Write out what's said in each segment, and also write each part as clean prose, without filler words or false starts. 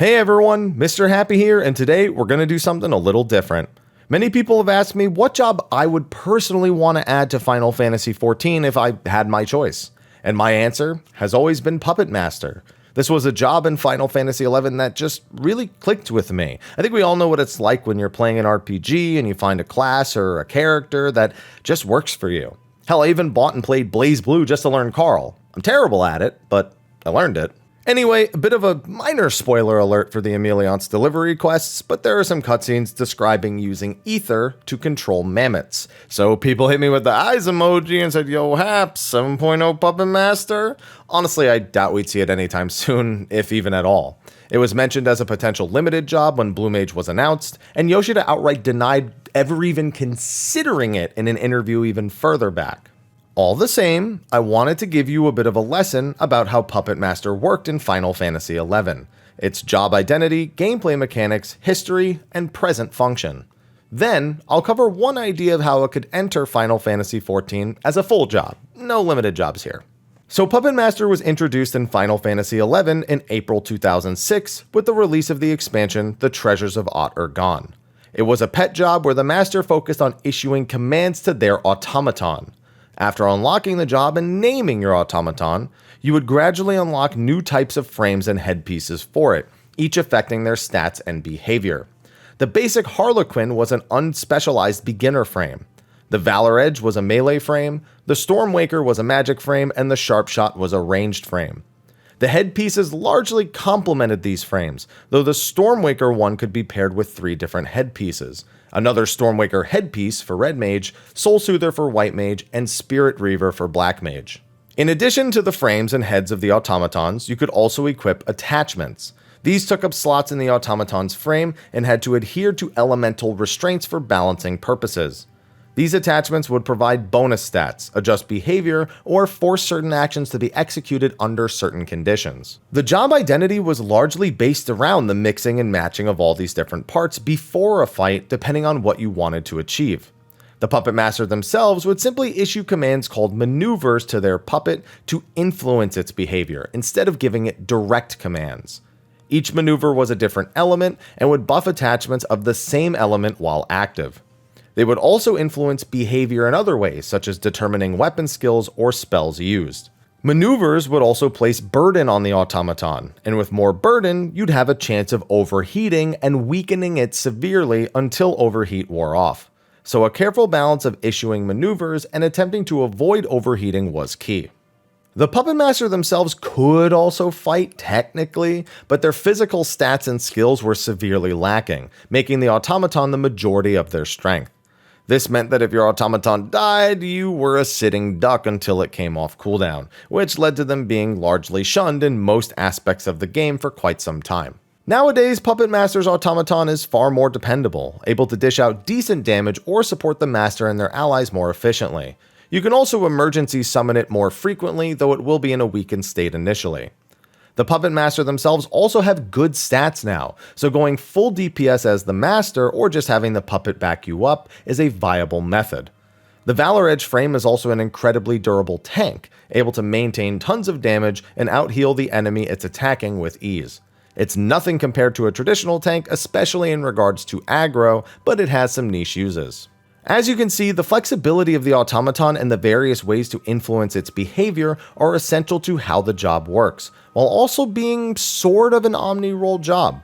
Hey everyone, Mr. Happy here, and today we're going to do something a little different. Many people have asked me what job I would personally want to add to Final Fantasy XIV if I had my choice. And my answer has always been Puppetmaster. This was a job in Final Fantasy XI that just really clicked with me. I think we all know what it's like when you're playing an RPG and you find a class or a character that just works for you. Hell, I even bought and played BlazBlue just to learn Carl. I'm terrible at it, but I learned it. Anyway, a bit of a minor spoiler alert for the Emeliant's delivery quests, but there are some cutscenes describing using ether to control mammoths. So people hit me with the eyes emoji and said, "Yo, Haps, 7.0 Puppet Master?" Honestly, I doubt we'd see it anytime soon, if even at all. It was mentioned as a potential limited job when Blue Mage was announced, and Yoshida outright denied ever even considering it in an interview even further back. All the same, I wanted to give you a bit of a lesson about how Puppetmaster worked in Final Fantasy XI, its job identity, gameplay mechanics, history, and present function. Then, I'll cover one idea of how it could enter Final Fantasy XIV as a full job, no limited jobs here. So Puppetmaster was introduced in Final Fantasy XI in April 2006 with the release of the expansion The Treasures of Aht-Urhgan. It was a pet job where the master focused on issuing commands to their automaton. After unlocking the job and naming your automaton, you would gradually unlock new types of frames and headpieces for it, each affecting their stats and behavior. The basic Harlequin was an unspecialized beginner frame. The Valor Edge was a melee frame, the Stormwaker was a magic frame, and the Sharpshot was a ranged frame. The headpieces largely complemented these frames, though the Stormwaker one could be paired with 3 different headpieces. Another Stormwaker headpiece for Red Mage, Soul Soother for White Mage, and Spirit Reaver for Black Mage. In addition to the frames and heads of the automatons, you could also equip attachments. These took up slots in the automaton's frame and had to adhere to elemental restraints for balancing purposes. These attachments would provide bonus stats, adjust behavior, or force certain actions to be executed under certain conditions. The job identity was largely based around the mixing and matching of all these different parts before a fight, depending on what you wanted to achieve. The Puppet Master themselves would simply issue commands called maneuvers to their puppet to influence its behavior, instead of giving it direct commands. Each maneuver was a different element and would buff attachments of the same element while active. They would also influence behavior in other ways, such as determining weapon skills or spells used. Maneuvers would also place burden on the automaton, and with more burden, you'd have a chance of overheating and weakening it severely until overheat wore off. So a careful balance of issuing maneuvers and attempting to avoid overheating was key. The Puppet Master themselves could also fight technically, but their physical stats and skills were severely lacking, making the automaton the majority of their strength. This meant that if your automaton died, you were a sitting duck until it came off cooldown, which led to them being largely shunned in most aspects of the game for quite some time. Nowadays, Puppet Master's automaton is far more dependable, able to dish out decent damage or support the master and their allies more efficiently. You can also emergency summon it more frequently, though it will be in a weakened state initially. The Puppet Master themselves also have good stats now, so going full DPS as the master or just having the puppet back you up is a viable method. The Valor Edge frame is also an incredibly durable tank, able to maintain tons of damage and out-heal the enemy it's attacking with ease. It's nothing compared to a traditional tank, especially in regards to aggro, but it has some niche uses. As you can see, the flexibility of the automaton and the various ways to influence its behavior are essential to how the job works, while also being sort of an omni-role job.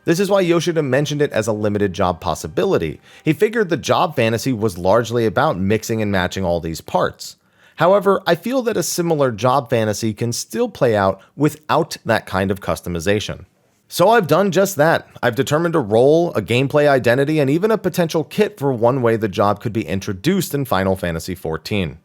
This is why Yoshida mentioned it as a limited job possibility. He figured the job fantasy was largely about mixing and matching all these parts. However, I feel that a similar job fantasy can still play out without that kind of customization. So I've done just that. I've determined a role, a gameplay identity, and even a potential kit for one way the job could be introduced in Final Fantasy XIV.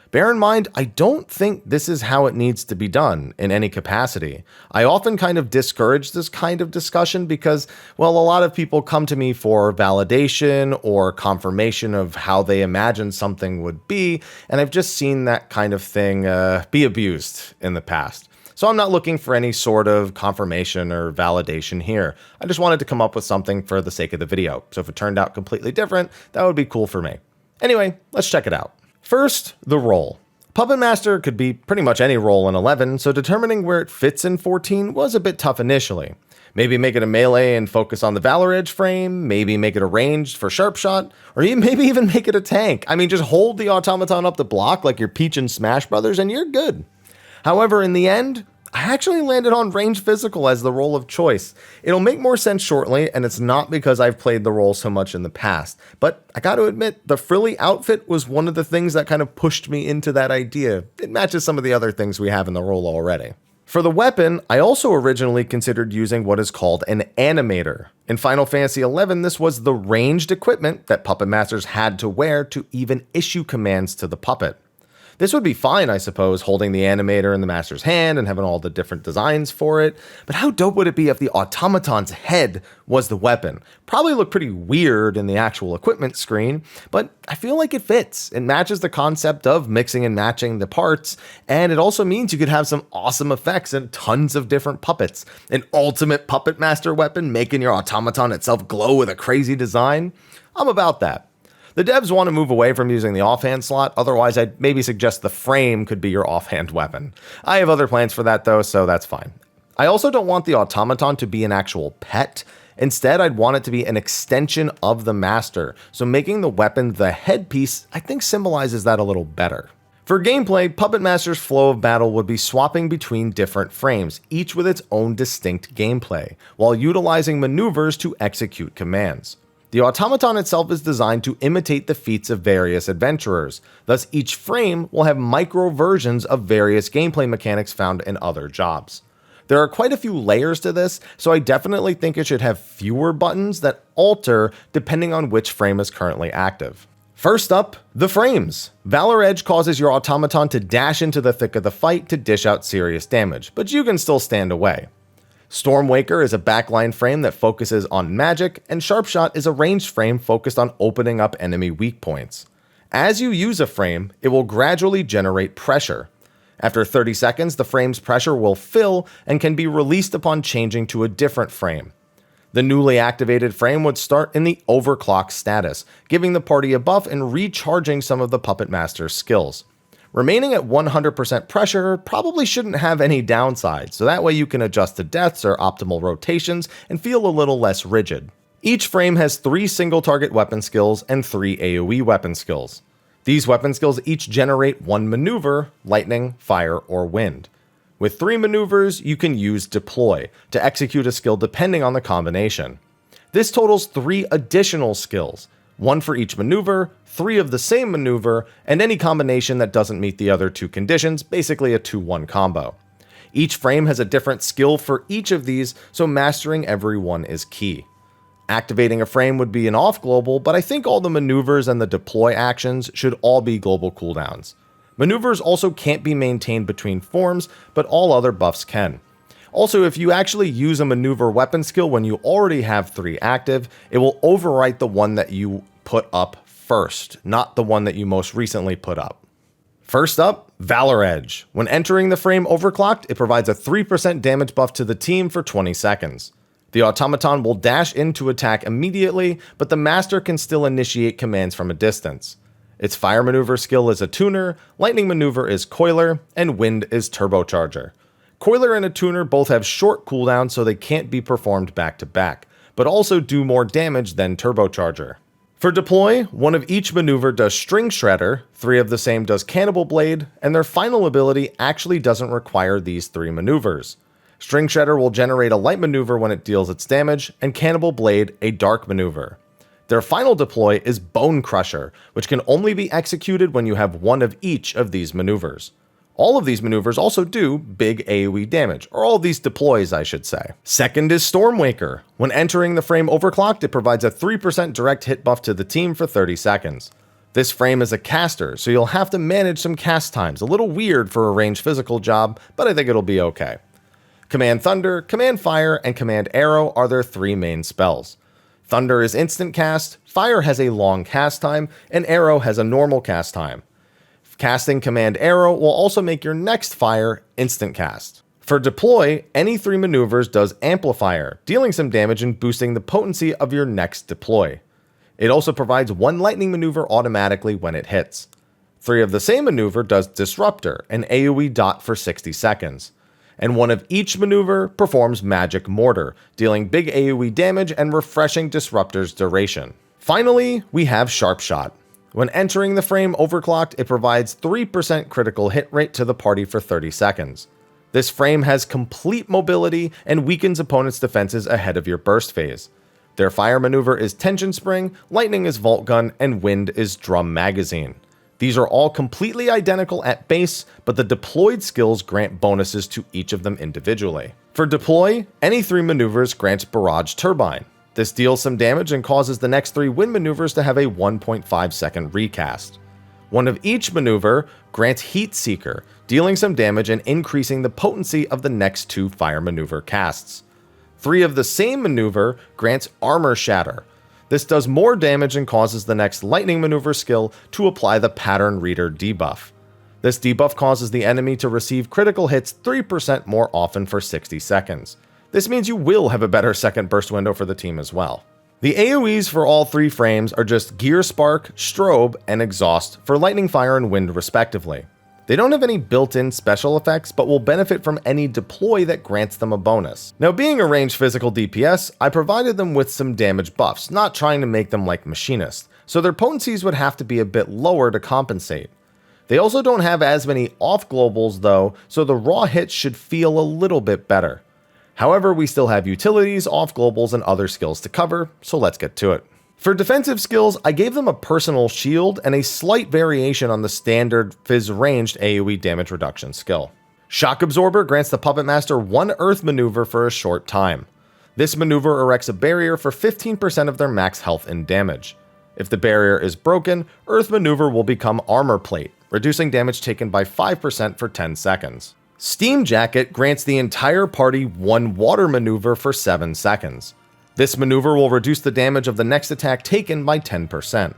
Bear in mind, I don't think this is how it needs to be done in any capacity. I often kind of discourage this kind of discussion because, well, a lot of people come to me for validation or confirmation of how they imagine something would be, and I've just seen that kind of thing be abused in the past. So I'm not looking for any sort of confirmation or validation here. I just wanted to come up with something for the sake of the video. So if it turned out completely different, that would be cool for me. Anyway, let's check it out. First, the role. Puppet Master could be pretty much any role in 11, so determining where it fits in 14 was a bit tough initially. Maybe make it a melee and focus on the Valor Edge frame, maybe make it a ranged for sharp shot, or maybe even make it a tank. I mean, just hold the automaton up the block like you're Peach in Smash Brothers and you're good. However, in the end, I actually landed on ranged physical as the role of choice. It'll make more sense shortly, and it's not because I've played the role so much in the past. But I gotta admit, the frilly outfit was one of the things that kind of pushed me into that idea. It matches some of the other things we have in the role already. For the weapon, I also originally considered using what is called an animator. In Final Fantasy XI, this was the ranged equipment that puppet masters had to wear to even issue commands to the puppet. This would be fine, I suppose, holding the animator in the master's hand and having all the different designs for it, but how dope would it be if the automaton's head was the weapon? Probably look pretty weird in the actual equipment screen, but I feel like it fits. It matches the concept of mixing and matching the parts, and it also means you could have some awesome effects and tons of different puppets. An ultimate puppet master weapon making your automaton itself glow with a crazy design? I'm about that. The devs want to move away from using the offhand slot, otherwise I'd maybe suggest the frame could be your offhand weapon. I have other plans for that though, so that's fine. I also don't want the automaton to be an actual pet. Instead, I'd want it to be an extension of the master, so making the weapon the headpiece I think symbolizes that a little better. For gameplay, Puppet Master's flow of battle would be swapping between different frames, each with its own distinct gameplay, while utilizing maneuvers to execute commands. The automaton itself is designed to imitate the feats of various adventurers, thus each frame will have micro versions of various gameplay mechanics found in other jobs. There are quite a few layers to this, so I definitely think it should have fewer buttons that alter depending on which frame is currently active. First up, the frames. Valor Edge causes your automaton to dash into the thick of the fight to dish out serious damage, but you can still stand away. Stormwaker is a backline frame that focuses on magic, and Sharpshot is a ranged frame focused on opening up enemy weak points. As you use a frame, it will gradually generate pressure. After 30 seconds, the frame's pressure will fill and can be released upon changing to a different frame. The newly activated frame would start in the overclock status, giving the party a buff and recharging some of the Puppet Master's skills. Remaining at 100% pressure probably shouldn't have any downsides, so that way you can adjust to deaths or optimal rotations and feel a little less rigid. Each frame has 3 single target weapon skills and 3 AoE weapon skills. These weapon skills each generate 1 maneuver, lightning, fire, or wind. With 3 maneuvers, you can use deploy to execute a skill depending on the combination. This totals 3 additional skills, 1 for each maneuver, 3 of the same maneuver, and any combination that doesn't meet the other 2 conditions, basically a 2-1 combo. Each frame has a different skill for each of these, so mastering every one is key. Activating a frame would be an off global, but I think all the maneuvers and the deploy actions should all be global cooldowns. Maneuvers also can't be maintained between forms, but all other buffs can. Also, if you actually use a maneuver weapon skill when you already have 3 active, it will overwrite the one that you put up first, not the one that you most recently put up. First up, Valor Edge. When entering the frame overclocked, it provides a 3% damage buff to the team for 20 seconds. The automaton will dash in to attack immediately, but the master can still initiate commands from a distance. Its fire maneuver skill is a tuner, lightning maneuver is coiler, and wind is turbocharger. Coiler and a tuner both have short cooldowns, so they can't be performed back to back, but also do more damage than turbocharger. For deploy, 1 of each maneuver does String Shredder, 3 of the same does Cannibal Blade, and their final ability actually doesn't require these 3 maneuvers. String Shredder will generate a light maneuver when it deals its damage, and Cannibal Blade a dark maneuver. Their final deploy is Bone Crusher, which can only be executed when you have 1 of each of these maneuvers. All of these maneuvers also do big AoE damage, or all of these deploys I should say. Second is Stormwaker. When entering the frame overclocked, it provides a 3% direct hit buff to the team for 30 seconds. This frame is a caster, so you'll have to manage some cast times, a little weird for a ranged physical job, but I think it'll be okay. Command Thunder, Command Fire, and Command Arrow are their 3 main spells. Thunder is instant cast, Fire has a long cast time, and Arrow has a normal cast time. Casting Command Arrow will also make your next fire instant cast. For deploy, any 3 maneuvers does Amplifier, dealing some damage and boosting the potency of your next deploy. It also provides 1 lightning maneuver automatically when it hits. 3 of the same maneuver does Disruptor, an AoE dot for 60 seconds. and one of each maneuver performs Magic Mortar, dealing big AoE damage and refreshing Disruptor's duration. Finally, we have Sharp Shot. When entering the frame overclocked, it provides 3% critical hit rate to the party for 30 seconds. This frame has complete mobility and weakens opponents' defenses ahead of your burst phase. Their fire maneuver is Tension Spring, lightning is Vault Gun, and wind is Drum Magazine. These are all completely identical at base, but the deployed skills grant bonuses to each of them individually. For deploy, any 3 maneuvers grants Barrage Turbine. This deals some damage and causes the next 3 wind maneuvers to have a 1.5 second recast. One of each maneuver grants Heat Seeker, dealing some damage and increasing the potency of the next 2 fire maneuver casts. 3 of the same maneuver grants Armor Shatter. This does more damage and causes the next lightning maneuver skill to apply the Pattern Reader debuff. This debuff causes the enemy to receive critical hits 3% more often for 60 seconds. This means you will have a better second burst window for the team as well. The AoEs for all 3 frames are just Gear Spark, Strobe, and Exhaust for lightning, fire, and wind respectively. They don't have any built-in special effects, but will benefit from any deploy that grants them a bonus. Now, being a ranged physical DPS, I provided them with some damage buffs, not trying to make them like Machinist, so their potencies would have to be a bit lower to compensate. They also don't have as many off globals though, so the raw hits should feel a little bit better. However, we still have utilities, off globals, and other skills to cover, so let's get to it. For defensive skills, I gave them a personal shield and a slight variation on the standard Fizz ranged AoE damage reduction skill. Shock Absorber grants the Puppetmaster 1 Earth maneuver for a short time. This maneuver erects a barrier for 15% of their max health and damage. If the barrier is broken, Earth maneuver will become Armor Plate, reducing damage taken by 5% for 10 seconds. Steam Jacket grants the entire party 1 water maneuver for 7 seconds. This maneuver will reduce the damage of the next attack taken by 10%.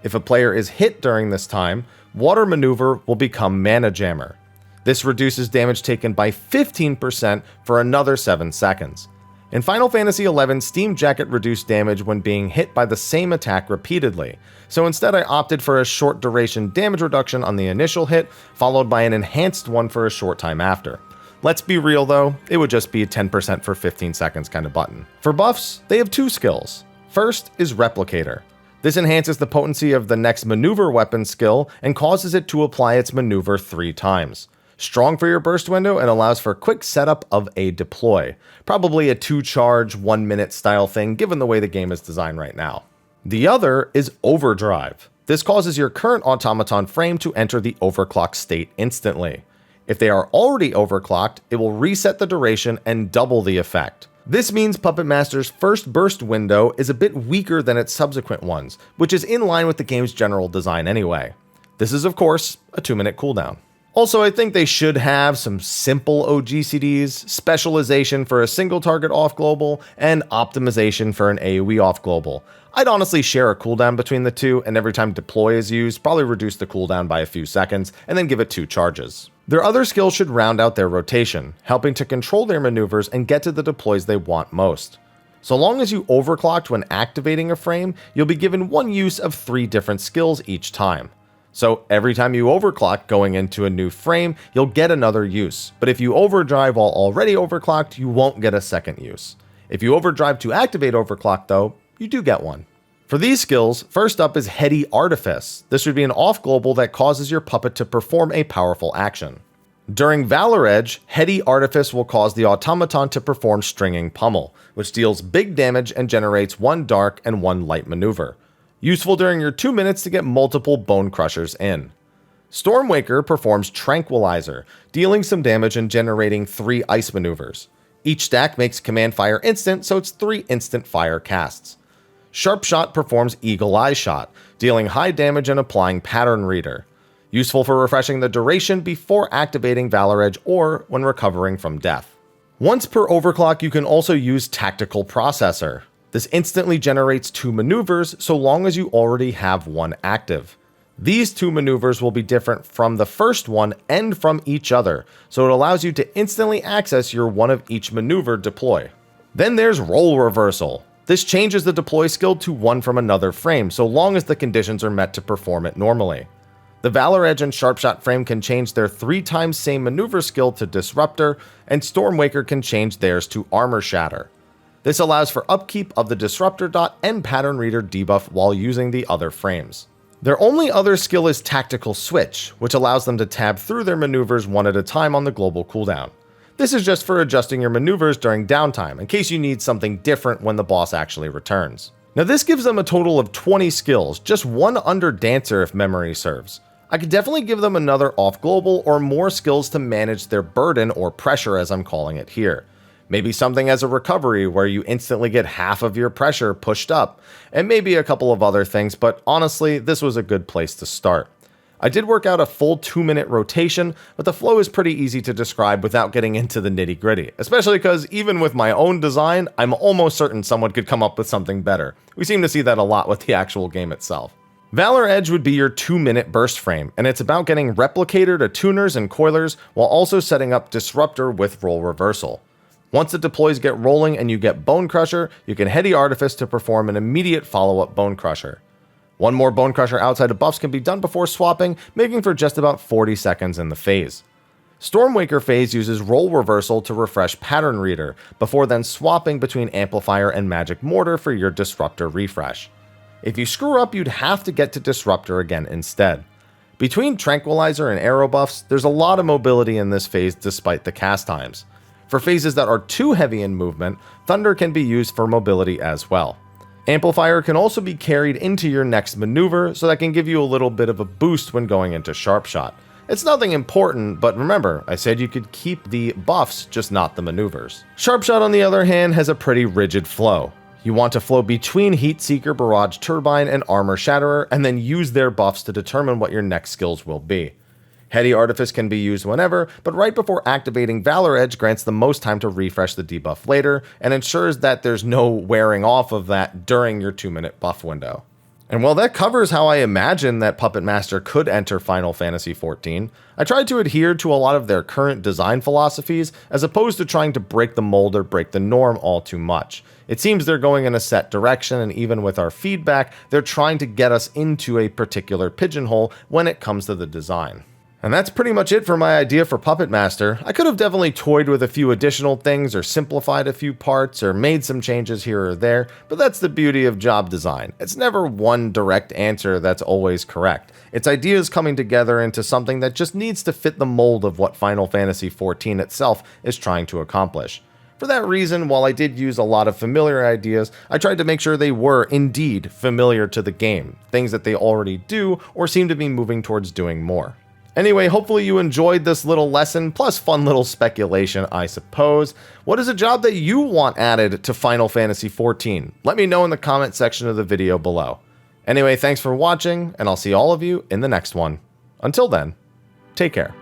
If a player is hit during this time, water maneuver will become Mana Jammer. This reduces damage taken by 15% for another 7 seconds. In Final Fantasy XI, Steam Jacket reduced damage when being hit by the same attack repeatedly, so instead I opted for a short duration damage reduction on the initial hit, followed by an enhanced one for a short time after. Let's be real though, it would just be a 10% for 15 seconds kind of button. For buffs, they have 2 skills. First is Replicator. This enhances the potency of the next maneuver weapon skill and causes it to apply its maneuver 3 times. Strong for your burst window and allows for quick setup of a deploy. Probably a 2-charge, 1-minute style thing given the way the game is designed right now. The other is Overdrive. This causes your current automaton frame to enter the overclock state instantly. If they are already overclocked, it will reset the duration and double the effect. This means Puppetmaster's first burst window is a bit weaker than its subsequent ones, which is in line with the game's general design anyway. This is of course a 2-minute cooldown. Also, I think they should have some simple OGCDs, specialization for a single target off global, and optimization for an AoE off global. I'd honestly share a cooldown between the two, and every time deploy is used, probably reduce the cooldown by a few seconds, and then give it 2 charges. Their other skills should round out their rotation, helping to control their maneuvers and get to the deploys they want most. So long as you overclocked when activating a frame, you'll be given 1 use of 3 different skills each time. So every time you overclock going into a new frame, you'll get another use. But if you overdrive while already overclocked, you won't get a second use. If you overdrive to activate overclock though, you do get one. For these skills, first up is Heady Artifice. This would be an off global that causes your puppet to perform a powerful action. During Valor Edge, Heady Artifice will cause the automaton to perform Stringing Pummel, which deals big damage and generates 1 dark and 1 light maneuver. Useful during your 2 minutes to get multiple Bone Crushers in. Stormwaker performs Tranquilizer, dealing some damage and generating 3 ice maneuvers. Each stack makes Command Fire instant, so it's 3 instant fire casts. Sharp Shot performs Eagle Eye Shot, dealing high damage and applying Pattern Reader. Useful for refreshing the duration before activating Valor Edge or when recovering from death. Once per overclock, you can also use Tactical Processor. This instantly generates 2 maneuvers so long as you already have 1 active. These 2 maneuvers will be different from the first one and from each other, so it allows you to instantly access your 1 of each maneuver deploy. Then there's Role Reversal. This changes the deploy skill to 1 from another frame so long as the conditions are met to perform it normally. The Valor Edge and Sharpshot frame can change their 3 times same maneuver skill to Disruptor, and Stormwaker can change theirs to Armor Shatter. This allows for upkeep of the Disruptor dot and Pattern Reader debuff while using the other frames. Their only other skill is Tactical Switch, which allows them to tab through their maneuvers one at a time on the global cooldown. This is just for adjusting your maneuvers during downtime, in case you need something different when the boss actually returns. Now this gives them a total of 20 skills, just one under Dancer if memory serves. I could definitely give them another off global or more skills to manage their burden or pressure as I'm calling it here. Maybe something as a recovery where you instantly get half of your pressure pushed up, and maybe a couple of other things, but honestly, this was a good place to start. I did work out a full 2-minute rotation, but the flow is pretty easy to describe without getting into the nitty gritty, especially because even with my own design, I'm almost certain someone could come up with something better. We seem to see that a lot with the actual game itself. Valor Edge would be your 2-minute burst frame, and it's about getting Replicator to tuners and coilers while also setting up Disruptor with roll reversal. Once the deploys get rolling and you get Bone Crusher, you can Heady Artifice to perform an immediate follow-up Bone Crusher. One more Bone Crusher outside of buffs can be done before swapping, making for just about 40 seconds in the phase. Stormwaker phase uses roll reversal to refresh Pattern Reader, before then swapping between Amplifier and Magic Mortar for your Disruptor refresh. If you screw up, you'd have to get to Disruptor again instead. Between Tranquilizer and Arrow buffs, there's a lot of mobility in this phase despite the cast times. For phases that are too heavy in movement, Thunder can be used for mobility as well. Amplifier can also be carried into your next maneuver, so that can give you a little bit of a boost when going into Sharpshot. It's nothing important, but remember, I said you could keep the buffs, just not the maneuvers. Sharpshot on the other hand has a pretty rigid flow. You want to flow between Heatseeker, Barrage Turbine, and Armor Shatterer, and then use their buffs to determine what your next skills will be. Heady Artifice can be used whenever, but right before activating Valor Edge grants the most time to refresh the debuff later, and ensures that there's no wearing off of that during your 2-minute buff window. And while that covers how I imagine that Puppetmaster could enter Final Fantasy XIV, I tried to adhere to a lot of their current design philosophies, as opposed to trying to break the mold or break the norm all too much. It seems they're going in a set direction, and even with our feedback, they're trying to get us into a particular pigeonhole when it comes to the design. And that's pretty much it for my idea for Puppetmaster. I could have definitely toyed with a few additional things, or simplified a few parts, or made some changes here or there, but that's the beauty of job design. It's never one direct answer that's always correct. It's ideas coming together into something that just needs to fit the mold of what Final Fantasy XIV itself is trying to accomplish. For that reason, while I did use a lot of familiar ideas, I tried to make sure they were indeed familiar to the game, things that they already do or seem to be moving towards doing more. Anyway, hopefully you enjoyed this little lesson, plus fun little speculation, I suppose. What is a job that you want added to Final Fantasy XIV? Let me know in the comment section of the video below. Anyway, thanks for watching, and I'll see all of you in the next one. Until then, take care.